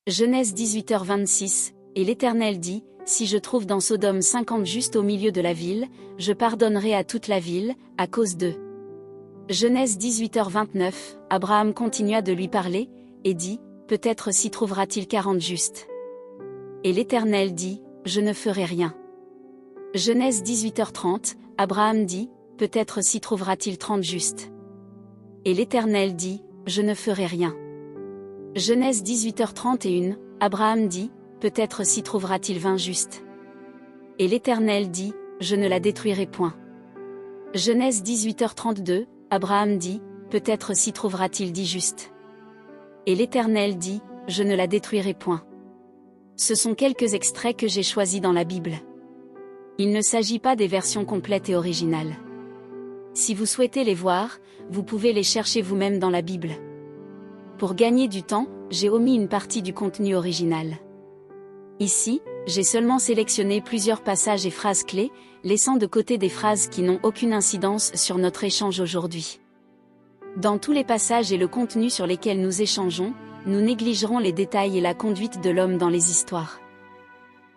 Genèse 18h26, et l'Éternel dit, si je trouve dans Sodome 50 justes au milieu de la ville, je pardonnerai à toute la ville, à cause d'eux. Genèse 18h29, Abraham continua de lui parler, et dit, peut-être s'y trouvera-t-il 40 justes. Et l'Éternel dit, je ne ferai rien. Genèse 18h30, Abraham dit, peut-être s'y trouvera-t-il 30 justes. Et l'Éternel dit, je ne ferai rien. Genèse 18h31, Abraham dit, peut-être s'y trouvera-t-il 20 justes. Et l'Éternel dit, je ne la détruirai point. Genèse 18h32, Abraham dit, peut-être s'y trouvera-t-il 10 justes. Et l'Éternel dit, je ne la détruirai point. Ce sont quelques extraits que j'ai choisis dans la Bible. Il ne s'agit pas des versions complètes et originales. Si vous souhaitez les voir, vous pouvez les chercher vous-même dans la Bible. Pour gagner du temps, j'ai omis une partie du contenu original. Ici, j'ai seulement sélectionné plusieurs passages et phrases clés, laissant de côté des phrases qui n'ont aucune incidence sur notre échange aujourd'hui. Dans tous les passages et le contenu sur lesquels nous échangeons, nous négligerons les détails et la conduite de l'homme dans les histoires.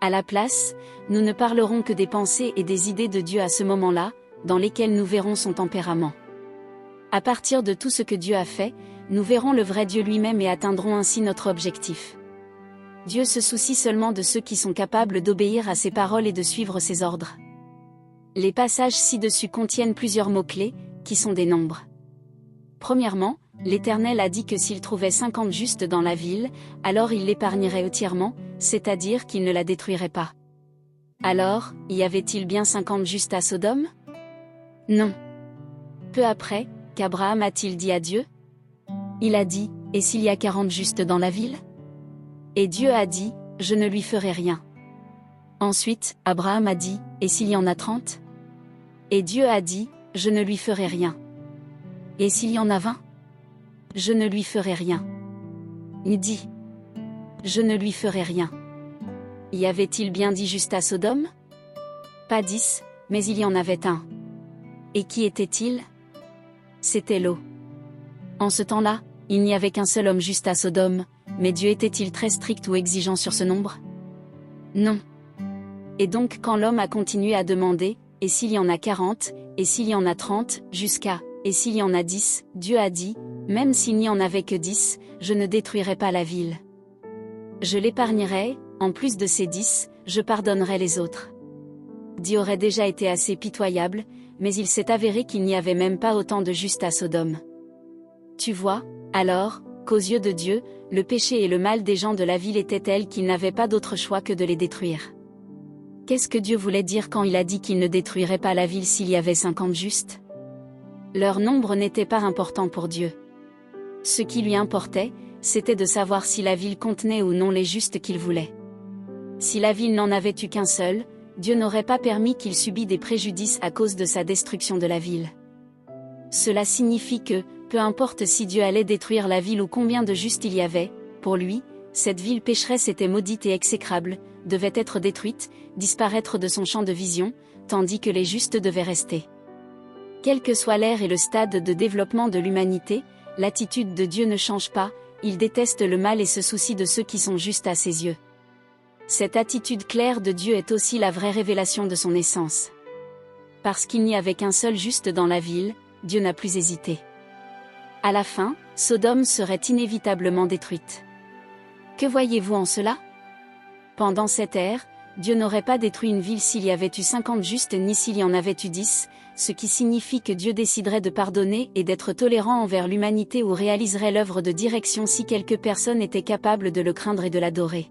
À la place, nous ne parlerons que des pensées et des idées de Dieu à ce moment-là, dans lesquelles nous verrons son tempérament. À partir de tout ce que Dieu a fait, nous verrons le vrai Dieu lui-même et atteindrons ainsi notre objectif. Dieu se soucie seulement de ceux qui sont capables d'obéir à ses paroles et de suivre ses ordres. Les passages ci-dessus contiennent plusieurs mots-clés, qui sont des nombres. Premièrement, l'Éternel a dit que s'il trouvait 50 justes dans la ville, alors il l'épargnerait entièrement, c'est-à-dire qu'il ne la détruirait pas. Alors, y avait-il bien 50 justes à Sodome? Non. Peu après, qu'Abraham a-t-il dit à Dieu? Il a dit, et s'il y a 40 justes dans la ville? Et Dieu a dit, je ne lui ferai rien. Ensuite, Abraham a dit, et s'il y en a 30? Et Dieu a dit, je ne lui ferai rien. Et s'il y en a 20? Je ne lui ferai rien. Il dit, je ne lui ferai rien. Y avait-il bien 10 justes à Sodome? Pas 10, mais il y en avait un. Et qui était-il? C'était Lot. En ce temps-là, il n'y avait qu'un seul homme juste à Sodome, mais Dieu était-il très strict ou exigeant sur ce nombre? Non. Et donc quand l'homme a continué à demander, et s'il y en a 40, et s'il y en a 30, jusqu'à, et s'il y en a 10, Dieu a dit, même s'il n'y en avait que 10, je ne détruirai pas la ville. Je l'épargnerai, en plus de ces 10, je pardonnerai les autres. Dieu aurait déjà été assez pitoyable, mais il s'est avéré qu'il n'y avait même pas autant de justes à Sodome. Tu vois, alors, qu'aux yeux de Dieu, le péché et le mal des gens de la ville étaient tels qu'ils n'avaient pas d'autre choix que de les détruire. Qu'est-ce que Dieu voulait dire quand il a dit qu'il ne détruirait pas la ville s'il y avait 50 justes? Leur nombre n'était pas important pour Dieu. Ce qui lui importait, c'était de savoir si la ville contenait ou non les justes qu'il voulait. Si la ville n'en avait eu qu'un seul, Dieu n'aurait pas permis qu'il subît des préjudices à cause de sa destruction de la ville. Cela signifie que, peu importe si Dieu allait détruire la ville ou combien de justes il y avait, pour lui, cette ville pécheresse était maudite et exécrable, devait être détruite, disparaître de son champ de vision, tandis que les justes devaient rester. Quel que soit l'ère et le stade de développement de l'humanité, l'attitude de Dieu ne change pas, il déteste le mal et se soucie de ceux qui sont justes à ses yeux. Cette attitude claire de Dieu est aussi la vraie révélation de son essence. Parce qu'il n'y avait qu'un seul juste dans la ville, Dieu n'a plus hésité. À la fin, Sodome serait inévitablement détruite. Que voyez-vous en cela? Pendant cette ère, Dieu n'aurait pas détruit une ville s'il y avait eu 50 justes ni s'il y en avait eu 10, ce qui signifie que Dieu déciderait de pardonner et d'être tolérant envers l'humanité ou réaliserait l'œuvre de direction si quelques personnes étaient capables de le craindre et de l'adorer.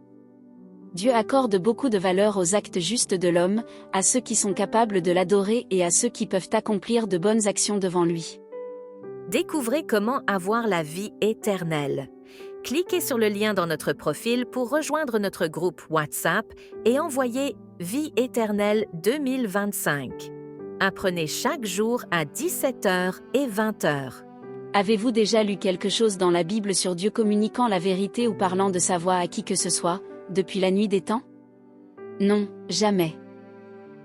Dieu accorde beaucoup de valeur aux actes justes de l'homme, à ceux qui sont capables de l'adorer et à ceux qui peuvent accomplir de bonnes actions devant lui. Découvrez comment avoir la vie éternelle. Cliquez sur le lien dans notre profil pour rejoindre notre groupe WhatsApp et envoyez « Vie éternelle 2025 ». Apprenez chaque jour à 17h et 20h. Avez-vous déjà lu quelque chose dans la Bible sur Dieu communiquant la vérité ou parlant de sa voix à qui que ce soit, depuis la nuit des temps? Non, jamais.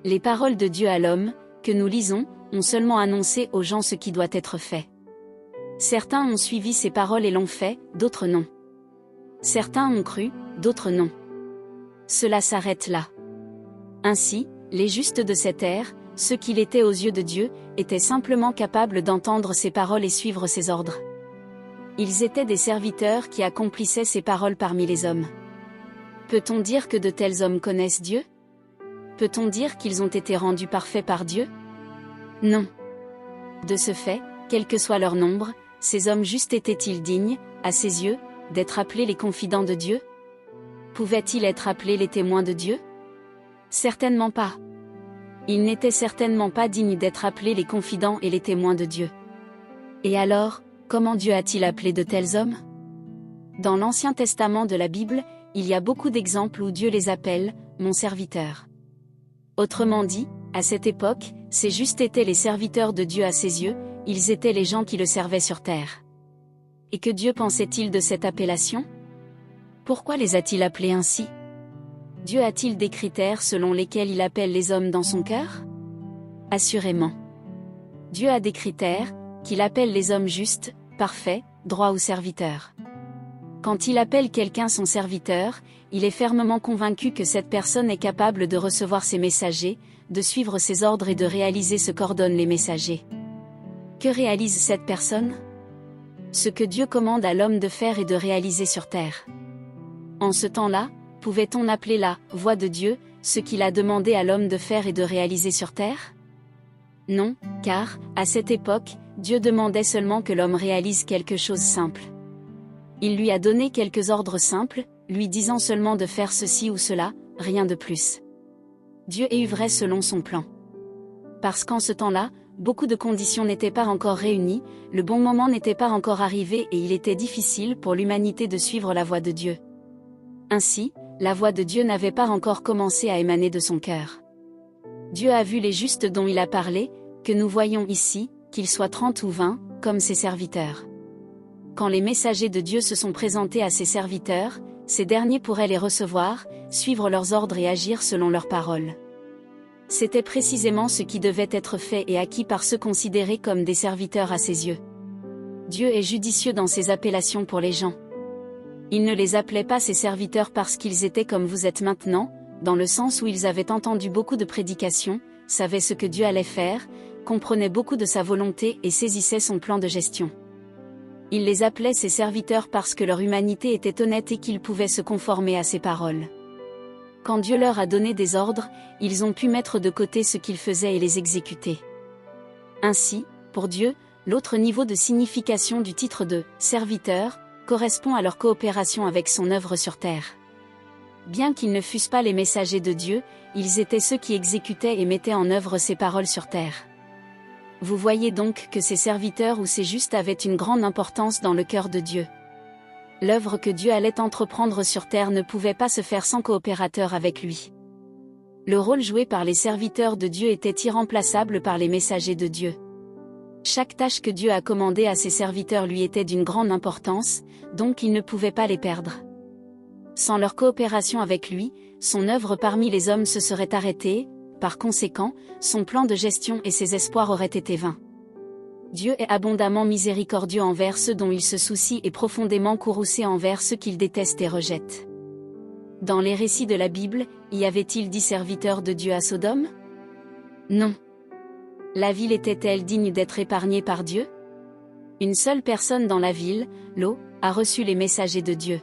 Les paroles de Dieu à l'homme, que nous lisons, ont seulement annoncé aux gens ce qui doit être fait. Certains ont suivi ces paroles et l'ont fait, d'autres non. Certains ont cru, d'autres non. Cela s'arrête là. Ainsi, les justes de cette ère, ceux qu'il était aux yeux de Dieu, étaient simplement capables d'entendre ses paroles et suivre ses ordres. Ils étaient des serviteurs qui accomplissaient ses paroles parmi les hommes. Peut-on dire que de tels hommes connaissent Dieu? Peut-on dire qu'ils ont été rendus parfaits par Dieu? Non. De ce fait, quel que soit leur nombre, ces hommes justes étaient-ils dignes, à ses yeux, d'être appelés les confidents de Dieu? Pouvaient-ils être appelés les témoins de Dieu? Certainement pas. Ils n'étaient certainement pas dignes d'être appelés les confidents et les témoins de Dieu. Et alors, comment Dieu a-t-il appelé de tels hommes? Dans l'Ancien Testament de la Bible, il y a beaucoup d'exemples où Dieu les appelle « mon serviteur ». Autrement dit, à cette époque, ces justes étaient les serviteurs de Dieu à ses yeux, ils étaient les gens qui le servaient sur terre. Et que Dieu pensait-il de cette appellation? Pourquoi les a-t-il appelés ainsi? Dieu a-t-il des critères selon lesquels il appelle les hommes dans son cœur? Assurément. Dieu a des critères, qu'il appelle les hommes justes, parfaits, droits ou serviteurs. Quand il appelle quelqu'un son serviteur, il est fermement convaincu que cette personne est capable de recevoir ses messagers, de suivre ses ordres et de réaliser ce qu'ordonnent les messagers. Que réalise cette personne? Ce que Dieu commande à l'homme de faire et de réaliser sur terre. En ce temps-là, pouvait-on appeler la « voix de Dieu » ce qu'il a demandé à l'homme de faire et de réaliser sur terre? Non, car, à cette époque, Dieu demandait seulement que l'homme réalise quelque chose simple. Il lui a donné quelques ordres simples, lui disant seulement de faire ceci ou cela, rien de plus. Dieu œuvrait selon son plan. Parce qu'en ce temps-là, beaucoup de conditions n'étaient pas encore réunies, le bon moment n'était pas encore arrivé et il était difficile pour l'humanité de suivre la voie de Dieu. Ainsi, la voix de Dieu n'avait pas encore commencé à émaner de son cœur. Dieu a vu les justes dont il a parlé, que nous voyons ici, qu'ils soient 30 ou 20, comme ses serviteurs. Quand les messagers de Dieu se sont présentés à ses serviteurs, ces derniers pourraient les recevoir, suivre leurs ordres et agir selon leurs paroles. C'était précisément ce qui devait être fait et acquis par ceux considérés comme des serviteurs à ses yeux. Dieu est judicieux dans ses appellations pour les gens. Il ne les appelait pas ses serviteurs parce qu'ils étaient comme vous êtes maintenant, dans le sens où ils avaient entendu beaucoup de prédications, savaient ce que Dieu allait faire, comprenaient beaucoup de sa volonté et saisissaient son plan de gestion. Il les appelait ses serviteurs parce que leur humanité était honnête et qu'ils pouvaient se conformer à ses paroles. Quand Dieu leur a donné des ordres, ils ont pu mettre de côté ce qu'ils faisaient et les exécuter. Ainsi, pour Dieu, l'autre niveau de signification du titre de « serviteur » correspond à leur coopération avec son œuvre sur terre. Bien qu'ils ne fussent pas les messagers de Dieu, ils étaient ceux qui exécutaient et mettaient en œuvre ses paroles sur terre. Vous voyez donc que ces serviteurs ou ces justes avaient une grande importance dans le cœur de Dieu. L'œuvre que Dieu allait entreprendre sur terre ne pouvait pas se faire sans coopérateur avec lui. Le rôle joué par les serviteurs de Dieu était irremplaçable par les messagers de Dieu. Chaque tâche que Dieu a commandée à ses serviteurs lui était d'une grande importance, donc il ne pouvait pas les perdre. Sans leur coopération avec lui, son œuvre parmi les hommes se serait arrêtée, par conséquent, son plan de gestion et ses espoirs auraient été vains. Dieu est abondamment miséricordieux envers ceux dont il se soucie et profondément courroucé envers ceux qu'il déteste et rejette. Dans les récits de la Bible, y avait-il 10 serviteurs de Dieu à Sodome? Non. La ville était-elle digne d'être épargnée par Dieu? Une seule personne dans la ville, Lot, a reçu les messagers de Dieu.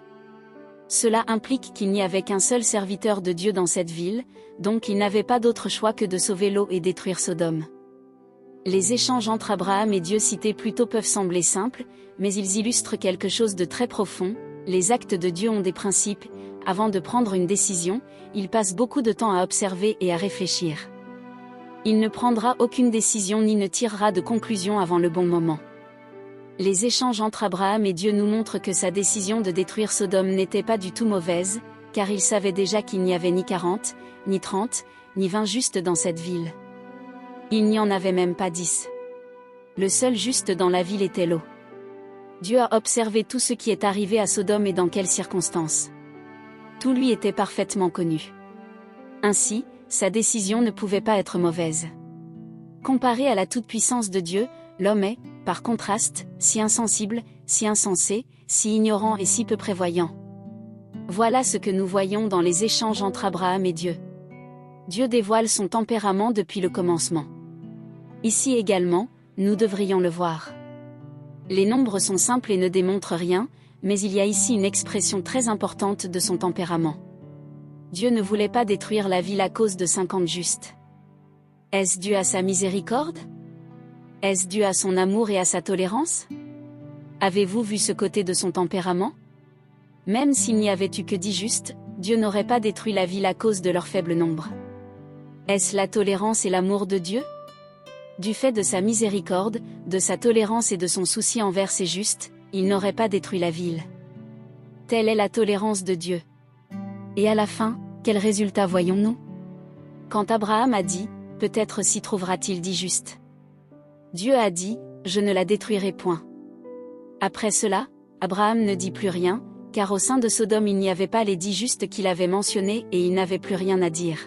Cela implique qu'il n'y avait qu'un seul serviteur de Dieu dans cette ville, donc il n'avait pas d'autre choix que de sauver Lot et détruire Sodome. Les échanges entre Abraham et Dieu cités plus tôt peuvent sembler simples, mais ils illustrent quelque chose de très profond. Les actes de Dieu ont des principes. Avant de prendre une décision, il passe beaucoup de temps à observer et à réfléchir. Il ne prendra aucune décision ni ne tirera de conclusion avant le bon moment. Les échanges entre Abraham et Dieu nous montrent que sa décision de détruire Sodome n'était pas du tout mauvaise, car il savait déjà qu'il n'y avait ni 40, ni 30, ni 20 justes dans cette ville. Il n'y en avait même pas 10. Le seul juste dans la ville était Lot. Dieu a observé tout ce qui est arrivé à Sodome et dans quelles circonstances. Tout lui était parfaitement connu. Ainsi, sa décision ne pouvait pas être mauvaise. Comparé à la toute-puissance de Dieu, l'homme est, par contraste, si insensible, si insensé, si ignorant et si peu prévoyant. Voilà ce que nous voyons dans les échanges entre Abraham et Dieu. Dieu dévoile son tempérament depuis le commencement. Ici également, nous devrions le voir. Les nombres sont simples et ne démontrent rien, mais il y a ici une expression très importante de son tempérament. Dieu ne voulait pas détruire la ville à cause de 50 justes. Est-ce dû à sa miséricorde? Est-ce dû à son amour et à sa tolérance? Avez-vous vu ce côté de son tempérament? Même s'il n'y avait eu que 10 justes, Dieu n'aurait pas détruit la ville à cause de leur faible nombre. Est-ce la tolérance et l'amour de Dieu? Du fait de sa miséricorde, de sa tolérance et de son souci envers ses justes, il n'aurait pas détruit la ville. Telle est la tolérance de Dieu. Et à la fin, quel résultat voyons-nous? Quand Abraham a dit, peut-être s'y trouvera-t-il 10 justes. Dieu a dit, je ne la détruirai point. Après cela, Abraham ne dit plus rien, car au sein de Sodome il n'y avait pas les 10 justes qu'il avait mentionnés et il n'avait plus rien à dire.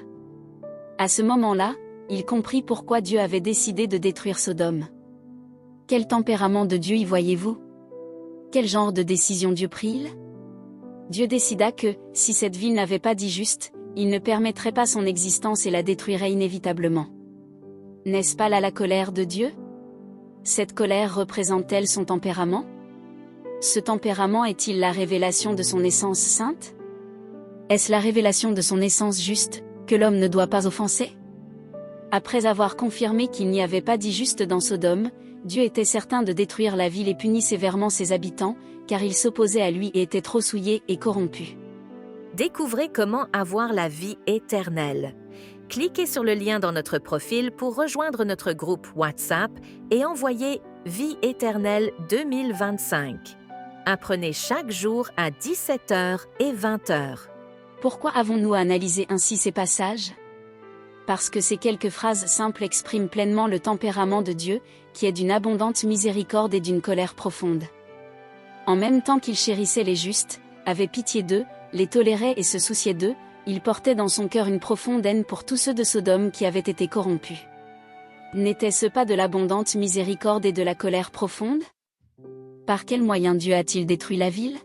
À ce moment-là, il comprit pourquoi Dieu avait décidé de détruire Sodome. Quel tempérament de Dieu y voyez-vous? Quel genre de décision Dieu prit-il? Dieu décida que, si cette ville n'avait pas 10 justes, il ne permettrait pas son existence et la détruirait inévitablement. N'est-ce pas là la colère de Dieu? Cette colère représente-t-elle son tempérament? Ce tempérament est-il la révélation de son essence sainte? Est-ce la révélation de son essence juste, que l'homme ne doit pas offenser? Après avoir confirmé qu'il n'y avait pas 10 justes dans Sodome, Dieu était certain de détruire la ville et punit sévèrement ses habitants, car ils s'opposaient à lui et étaient trop souillés et corrompus. Découvrez comment avoir la vie éternelle. Cliquez sur le lien dans notre profil pour rejoindre notre groupe WhatsApp et envoyez Vie éternelle 2025. Apprenez chaque jour à 17h et 20h. Pourquoi avons-nous analysé ainsi ces passages? Parce que ces quelques phrases simples expriment pleinement le tempérament de Dieu, qui est d'une abondante miséricorde et d'une colère profonde. En même temps qu'il chérissait les justes, avait pitié d'eux, les tolérait et se souciait d'eux, il portait dans son cœur une profonde haine pour tous ceux de Sodome qui avaient été corrompus. N'était-ce pas de l'abondante miséricorde et de la colère profonde? Par quel moyen Dieu a-t-il détruit la ville?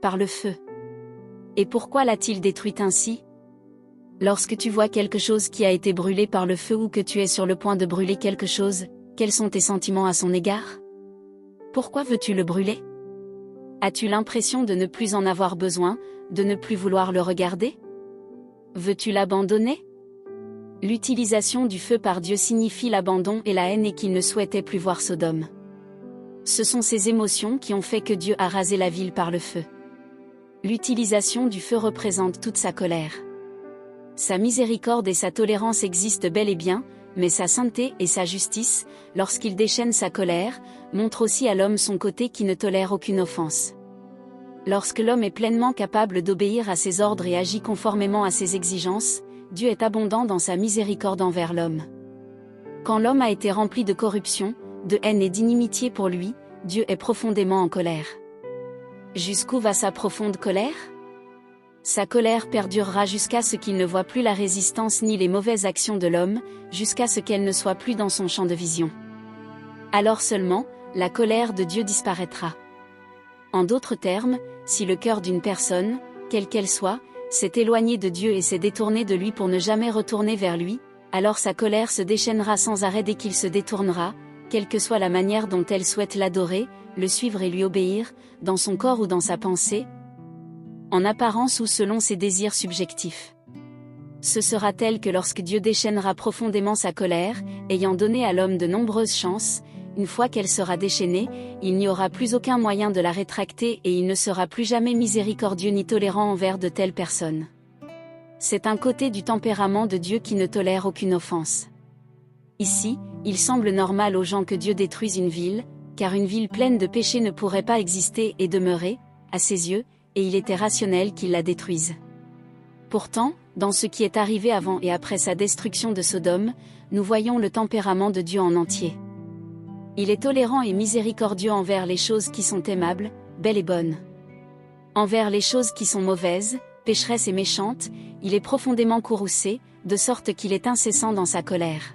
Par le feu. Et pourquoi l'a-t-il détruite ainsi? Lorsque tu vois quelque chose qui a été brûlé par le feu ou que tu es sur le point de brûler quelque chose, quels sont tes sentiments à son égard? Pourquoi veux-tu le brûler? As-tu l'impression de ne plus en avoir besoin, de ne plus vouloir le regarder? Veux-tu l'abandonner? L'utilisation du feu par Dieu signifie l'abandon et la haine et qu'il ne souhaitait plus voir Sodome. Ce sont ces émotions qui ont fait que Dieu a rasé la ville par le feu. L'utilisation du feu représente toute sa colère. Sa miséricorde et sa tolérance existent bel et bien, mais sa sainteté et sa justice, lorsqu'il déchaîne sa colère, montrent aussi à l'homme son côté qui ne tolère aucune offense. Lorsque l'homme est pleinement capable d'obéir à ses ordres et agit conformément à ses exigences, Dieu est abondant dans sa miséricorde envers l'homme. Quand l'homme a été rempli de corruption, de haine et d'inimitié pour lui, Dieu est profondément en colère. Jusqu'où va sa profonde colère? Sa colère perdurera jusqu'à ce qu'il ne voie plus la résistance ni les mauvaises actions de l'homme, jusqu'à ce qu'elle ne soit plus dans son champ de vision. Alors seulement, la colère de Dieu disparaîtra. En d'autres termes, si le cœur d'une personne, quelle qu'elle soit, s'est éloigné de Dieu et s'est détourné de lui pour ne jamais retourner vers lui, alors sa colère se déchaînera sans arrêt dès qu'il se détournera, quelle que soit la manière dont elle souhaite l'adorer, le suivre et lui obéir, dans son corps ou dans sa pensée, en apparence ou selon ses désirs subjectifs. Ce sera tel que lorsque Dieu déchaînera profondément sa colère, ayant donné à l'homme de nombreuses chances, une fois qu'elle sera déchaînée, il n'y aura plus aucun moyen de la rétracter et il ne sera plus jamais miséricordieux ni tolérant envers de telles personnes. C'est un côté du tempérament de Dieu qui ne tolère aucune offense. Ici, il semble normal aux gens que Dieu détruise une ville, car une ville pleine de péchés ne pourrait pas exister et demeurer, à ses yeux, et il était rationnel qu'il la détruise. Pourtant, dans ce qui est arrivé avant et après sa destruction de Sodome, nous voyons le tempérament de Dieu en entier. Il est tolérant et miséricordieux envers les choses qui sont aimables, belles et bonnes. Envers les choses qui sont mauvaises, pécheresses et méchantes, il est profondément courroucé, de sorte qu'il est incessant dans sa colère.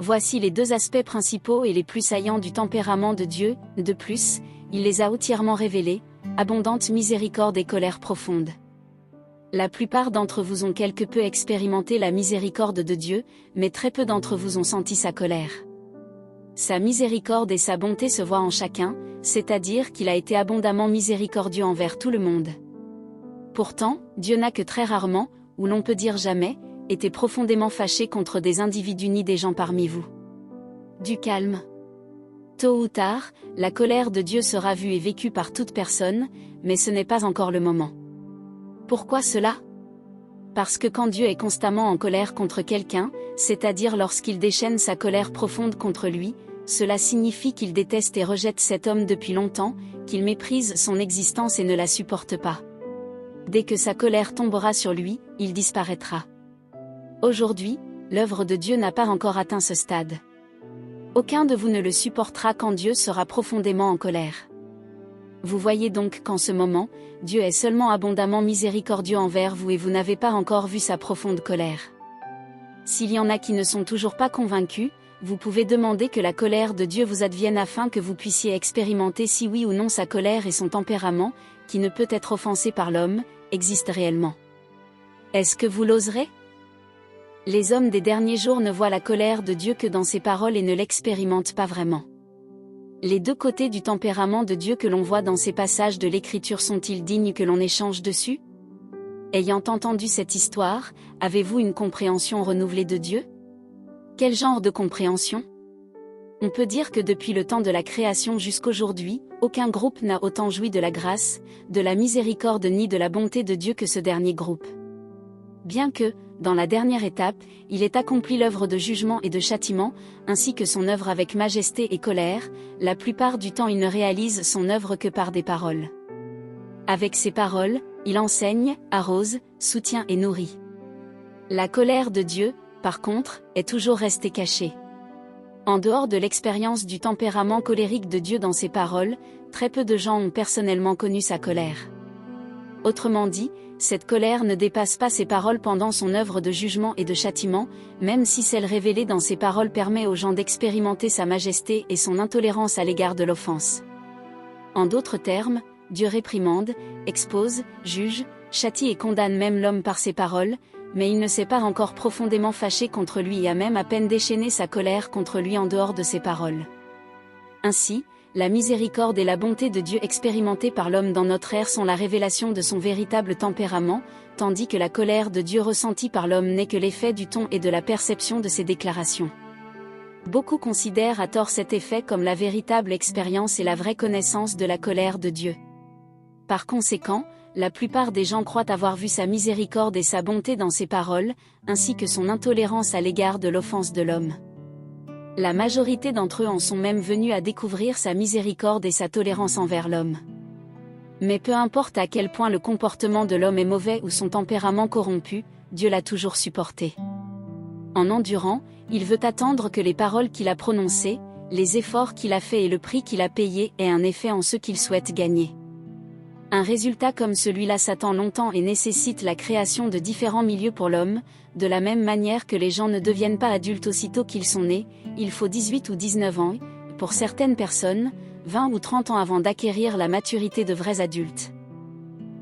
Voici les deux aspects principaux et les plus saillants du tempérament de Dieu. De plus, il les a entièrement révélés, abondante miséricorde et colère profonde. La plupart d'entre vous ont quelque peu expérimenté la miséricorde de Dieu, mais très peu d'entre vous ont senti sa colère. Sa miséricorde et sa bonté se voient en chacun, c'est-à-dire qu'il a été abondamment miséricordieux envers tout le monde. Pourtant, Dieu n'a que très rarement, ou l'on peut dire jamais, été profondément fâché contre des individus ni des gens parmi vous. Du calme. Tôt ou tard, la colère de Dieu sera vue et vécue par toute personne, mais ce n'est pas encore le moment. Pourquoi cela? Parce que quand Dieu est constamment en colère contre quelqu'un, c'est-à-dire lorsqu'il déchaîne sa colère profonde contre lui, cela signifie qu'il déteste et rejette cet homme depuis longtemps, qu'il méprise son existence et ne la supporte pas. Dès que sa colère tombera sur lui, il disparaîtra. Aujourd'hui, l'œuvre de Dieu n'a pas encore atteint ce stade. Aucun de vous ne le supportera quand Dieu sera profondément en colère. Vous voyez donc qu'en ce moment, Dieu est seulement abondamment miséricordieux envers vous et vous n'avez pas encore vu sa profonde colère. S'il y en a qui ne sont toujours pas convaincus, vous pouvez demander que la colère de Dieu vous advienne afin que vous puissiez expérimenter si oui ou non sa colère et son tempérament, qui ne peut être offensé par l'homme, existent réellement. Est-ce que vous l'oserez? Les hommes des derniers jours ne voient la colère de Dieu que dans ses paroles et ne l'expérimentent pas vraiment. Les deux côtés du tempérament de Dieu que l'on voit dans ces passages de l'Écriture sont-ils dignes que l'on échange dessus? Ayant entendu cette histoire, avez-vous une compréhension renouvelée de Dieu? Quel genre de compréhension? On peut dire que depuis le temps de la création jusqu'aujourd'hui, aucun groupe n'a autant joui de la grâce, de la miséricorde ni de la bonté de Dieu que ce dernier groupe. Bien que, dans la dernière étape, il ait accompli l'œuvre de jugement et de châtiment, ainsi que son œuvre avec majesté et colère, la plupart du temps il ne réalise son œuvre que par des paroles. Avec ces paroles, il enseigne, arrose, soutient et nourrit. La colère de Dieu, par contre, est toujours restée cachée. En dehors de l'expérience du tempérament colérique de Dieu dans ses paroles, très peu de gens ont personnellement connu sa colère. Autrement dit, cette colère ne dépasse pas ses paroles pendant son œuvre de jugement et de châtiment, même si celle révélée dans ses paroles permet aux gens d'expérimenter sa majesté et son intolérance à l'égard de l'offense. En d'autres termes, Dieu réprimande, expose, juge, châtie et condamne même l'homme par ses paroles, mais il ne s'est pas encore profondément fâché contre lui et a même à peine déchaîné sa colère contre lui en dehors de ses paroles. Ainsi, la miséricorde et la bonté de Dieu expérimentées par l'homme dans notre ère sont la révélation de son véritable tempérament, tandis que la colère de Dieu ressentie par l'homme n'est que l'effet du ton et de la perception de ses déclarations. Beaucoup considèrent à tort cet effet comme la véritable expérience et la vraie connaissance de la colère de Dieu. Par conséquent, la plupart des gens croient avoir vu sa miséricorde et sa bonté dans ses paroles, ainsi que son intolérance à l'égard de l'offense de l'homme. La majorité d'entre eux en sont même venus à découvrir sa miséricorde et sa tolérance envers l'homme. Mais peu importe à quel point le comportement de l'homme est mauvais ou son tempérament corrompu, Dieu l'a toujours supporté. En endurant, il veut attendre que les paroles qu'il a prononcées, les efforts qu'il a faits et le prix qu'il a payé aient un effet en ceux qu'il souhaite gagner. Un résultat comme celui-là s'attend longtemps et nécessite la création de différents milieux pour l'homme, de la même manière que les gens ne deviennent pas adultes aussitôt qu'ils sont nés, il faut 18 ou 19 ans, pour certaines personnes, 20 ou 30 ans avant d'acquérir la maturité de vrais adultes.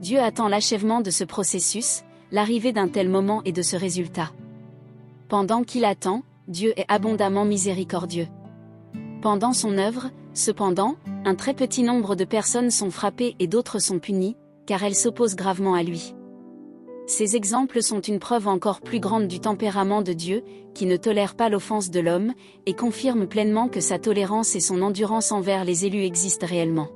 Dieu attend l'achèvement de ce processus, l'arrivée d'un tel moment et de ce résultat. Pendant qu'il attend, Dieu est abondamment miséricordieux. Pendant son œuvre, cependant, un très petit nombre de personnes sont frappées et d'autres sont punies, car elles s'opposent gravement à lui. Ces exemples sont une preuve encore plus grande du tempérament de Dieu, qui ne tolère pas l'offense de l'homme, et confirme pleinement que sa tolérance et son endurance envers les élus existent réellement.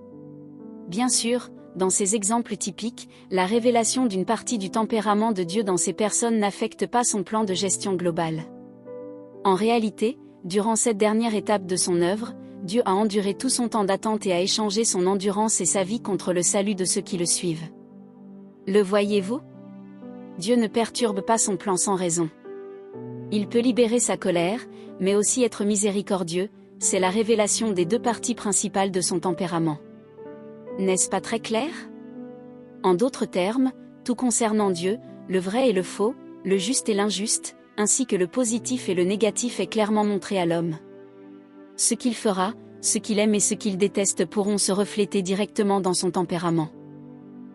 Bien sûr, dans ces exemples typiques, la révélation d'une partie du tempérament de Dieu dans ces personnes n'affecte pas son plan de gestion globale. En réalité, durant cette dernière étape de son œuvre, Dieu a enduré tout son temps d'attente et a échangé son endurance et sa vie contre le salut de ceux qui le suivent. Le voyez-vous? Dieu ne perturbe pas son plan sans raison. Il peut libérer sa colère, mais aussi être miséricordieux, c'est la révélation des deux parties principales de son tempérament. N'est-ce pas très clair? En d'autres termes, tout concernant Dieu, le vrai et le faux, le juste et l'injuste, ainsi que le positif et le négatif est clairement montré à l'homme. Ce qu'il fera, ce qu'il aime et ce qu'il déteste pourront se refléter directement dans son tempérament.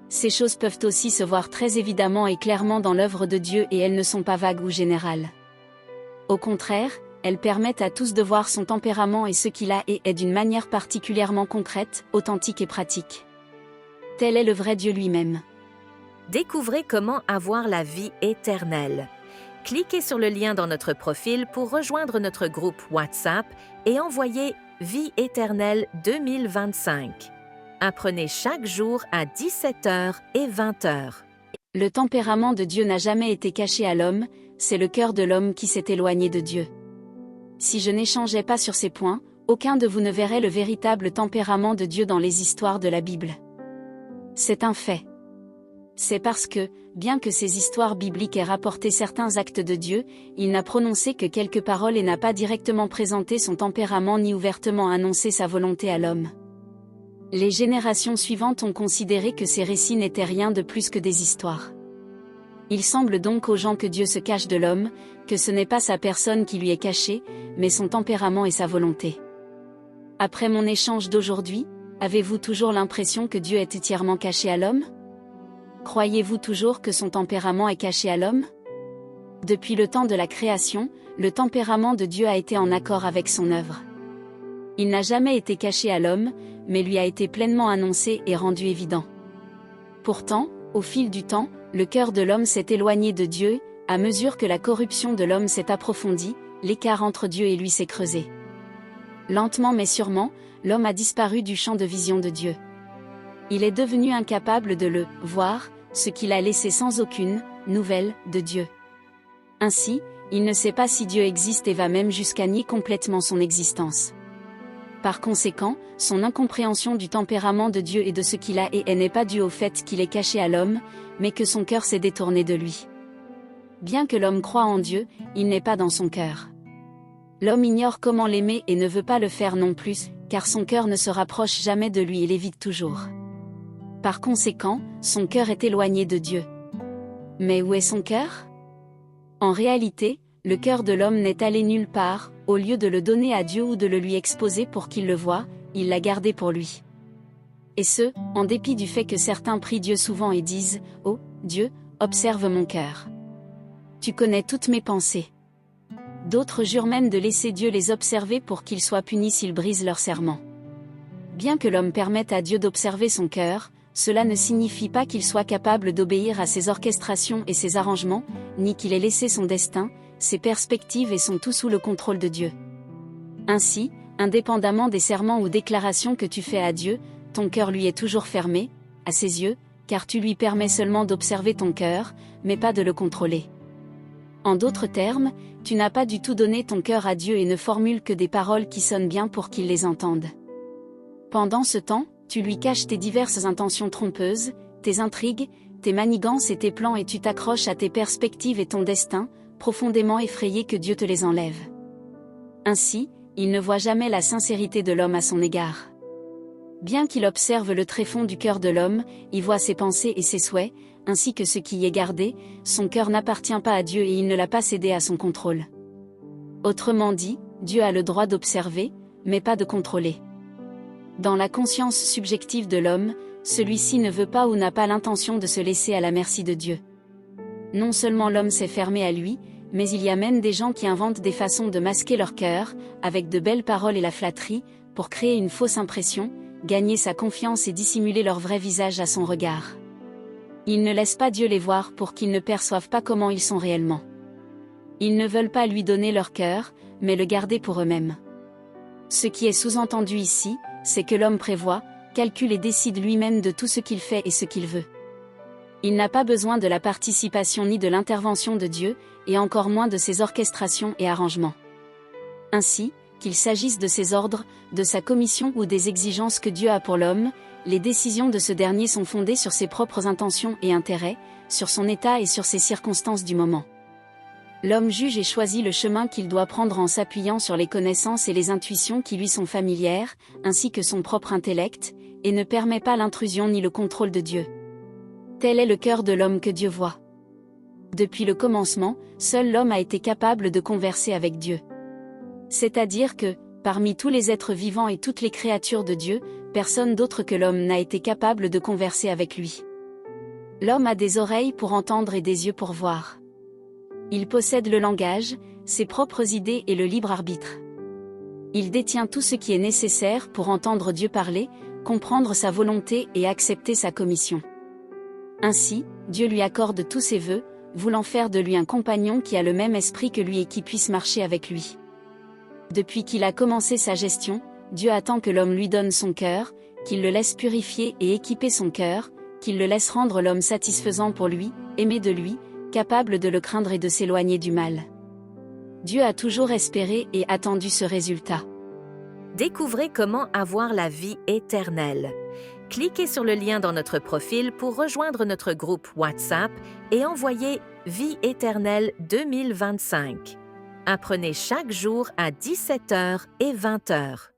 Ces choses peuvent aussi se voir très évidemment et clairement dans l'œuvre de Dieu et elles ne sont pas vagues ou générales. Au contraire, elles permettent à tous de voir son tempérament et ce qu'il a et est d'une manière particulièrement concrète, authentique et pratique. Tel est le vrai Dieu lui-même. Découvrez comment avoir la vie éternelle. Cliquez sur le lien dans notre profil pour rejoindre notre groupe WhatsApp et envoyez « Vie éternelle 2025 ». Apprenez chaque jour à 17h et 20h. Le tempérament de Dieu n'a jamais été caché à l'homme, c'est le cœur de l'homme qui s'est éloigné de Dieu. Si je n'échangeais pas sur ces points, aucun de vous ne verrait le véritable tempérament de Dieu dans les histoires de la Bible. C'est un fait. C'est parce que, bien que ces histoires bibliques aient rapporté certains actes de Dieu, il n'a prononcé que quelques paroles et n'a pas directement présenté son tempérament ni ouvertement annoncé sa volonté à l'homme. Les générations suivantes ont considéré que ces récits n'étaient rien de plus que des histoires. Il semble donc aux gens que Dieu se cache de l'homme, que ce n'est pas sa personne qui lui est cachée, mais son tempérament et sa volonté. Après mon échange d'aujourd'hui, avez-vous toujours l'impression que Dieu est entièrement caché à l'homme ? Croyez-vous toujours que son tempérament est caché à l'homme ? Depuis le temps de la création, le tempérament de Dieu a été en accord avec son œuvre. Il n'a jamais été caché à l'homme, mais lui a été pleinement annoncé et rendu évident. Pourtant, au fil du temps, le cœur de l'homme s'est éloigné de Dieu, à mesure que la corruption de l'homme s'est approfondie, l'écart entre Dieu et lui s'est creusé. Lentement mais sûrement, l'homme a disparu du champ de vision de Dieu. Il est devenu incapable de le voir, ce qu'il a laissé sans aucune nouvelle de Dieu. Ainsi, il ne sait pas si Dieu existe et va même jusqu'à nier complètement son existence. Par conséquent, son incompréhension du tempérament de Dieu et de ce qu'il a et est n'est pas due au fait qu'il est caché à l'homme, mais que son cœur s'est détourné de lui. Bien que l'homme croie en Dieu, il n'est pas dans son cœur. L'homme ignore comment l'aimer et ne veut pas le faire non plus, car son cœur ne se rapproche jamais de lui et l'évite toujours. Par conséquent, son cœur est éloigné de Dieu. Mais où est son cœur ? En réalité, le cœur de l'homme n'est allé nulle part, au lieu de le donner à Dieu ou de le lui exposer pour qu'il le voie, il l'a gardé pour lui. Et ce, en dépit du fait que certains prient Dieu souvent et disent « Oh, Dieu, observe mon cœur. Tu connais toutes mes pensées. » D'autres jurent même de laisser Dieu les observer pour qu'ils soient punis s'ils brisent leur serment. Bien que l'homme permette à Dieu d'observer son cœur, cela ne signifie pas qu'il soit capable d'obéir à ses orchestrations et ses arrangements, ni qu'il ait laissé son destin, ses perspectives et son tout sous le contrôle de Dieu. Ainsi, indépendamment des serments ou déclarations que tu fais à Dieu, ton cœur lui est toujours fermé, à ses yeux, car tu lui permets seulement d'observer ton cœur, mais pas de le contrôler. En d'autres termes, tu n'as pas du tout donné ton cœur à Dieu et ne formules que des paroles qui sonnent bien pour qu'il les entende. Pendant ce temps, tu lui caches tes diverses intentions trompeuses, tes intrigues, tes manigances et tes plans et tu t'accroches à tes perspectives et ton destin, profondément effrayé que Dieu te les enlève. Ainsi, il ne voit jamais la sincérité de l'homme à son égard. Bien qu'il observe le tréfonds du cœur de l'homme, il voit ses pensées et ses souhaits, ainsi que ce qui y est gardé, son cœur n'appartient pas à Dieu et il ne l'a pas cédé à son contrôle. Autrement dit, Dieu a le droit d'observer, mais pas de contrôler. Dans la conscience subjective de l'homme, celui-ci ne veut pas ou n'a pas l'intention de se laisser à la merci de Dieu. Non seulement l'homme s'est fermé à lui, mais il y a même des gens qui inventent des façons de masquer leur cœur, avec de belles paroles et la flatterie, pour créer une fausse impression, gagner sa confiance et dissimuler leur vrai visage à son regard. Ils ne laissent pas Dieu les voir pour qu'ils ne perçoivent pas comment ils sont réellement. Ils ne veulent pas lui donner leur cœur, mais le garder pour eux-mêmes. Ce qui est sous-entendu ici, c'est que l'homme prévoit, calcule et décide lui-même de tout ce qu'il fait et ce qu'il veut. Il n'a pas besoin de la participation ni de l'intervention de Dieu, et encore moins de ses orchestrations et arrangements. Ainsi, qu'il s'agisse de ses ordres, de sa commission ou des exigences que Dieu a pour l'homme, les décisions de ce dernier sont fondées sur ses propres intentions et intérêts, sur son état et sur ses circonstances du moment. L'homme juge et choisit le chemin qu'il doit prendre en s'appuyant sur les connaissances et les intuitions qui lui sont familières, ainsi que son propre intellect, et ne permet pas l'intrusion ni le contrôle de Dieu. Tel est le cœur de l'homme que Dieu voit. Depuis le commencement, seul l'homme a été capable de converser avec Dieu. C'est-à-dire que, Parmi tous les êtres vivants et toutes les créatures de Dieu, personne d'autre que l'homme n'a été capable de converser avec lui. L'homme a des oreilles pour entendre et des yeux pour voir. Il possède le langage, ses propres idées et le libre arbitre. Il détient tout ce qui est nécessaire pour entendre Dieu parler, comprendre sa volonté et accepter sa commission. Ainsi, Dieu lui accorde tous ses vœux, voulant faire de lui un compagnon qui a le même esprit que lui et qui puisse marcher avec lui. Depuis qu'il a commencé sa gestion, Dieu attend que l'homme lui donne son cœur, qu'il le laisse purifier et équiper son cœur, qu'il le laisse rendre l'homme satisfaisant pour lui, aimé de lui, capable de le craindre et de s'éloigner du mal. Dieu a toujours espéré et attendu ce résultat. Découvrez comment avoir la vie éternelle. Cliquez sur le lien dans notre profil pour rejoindre notre groupe WhatsApp et envoyez Vie éternelle 2025. Apprenez chaque jour à 17h et 20h.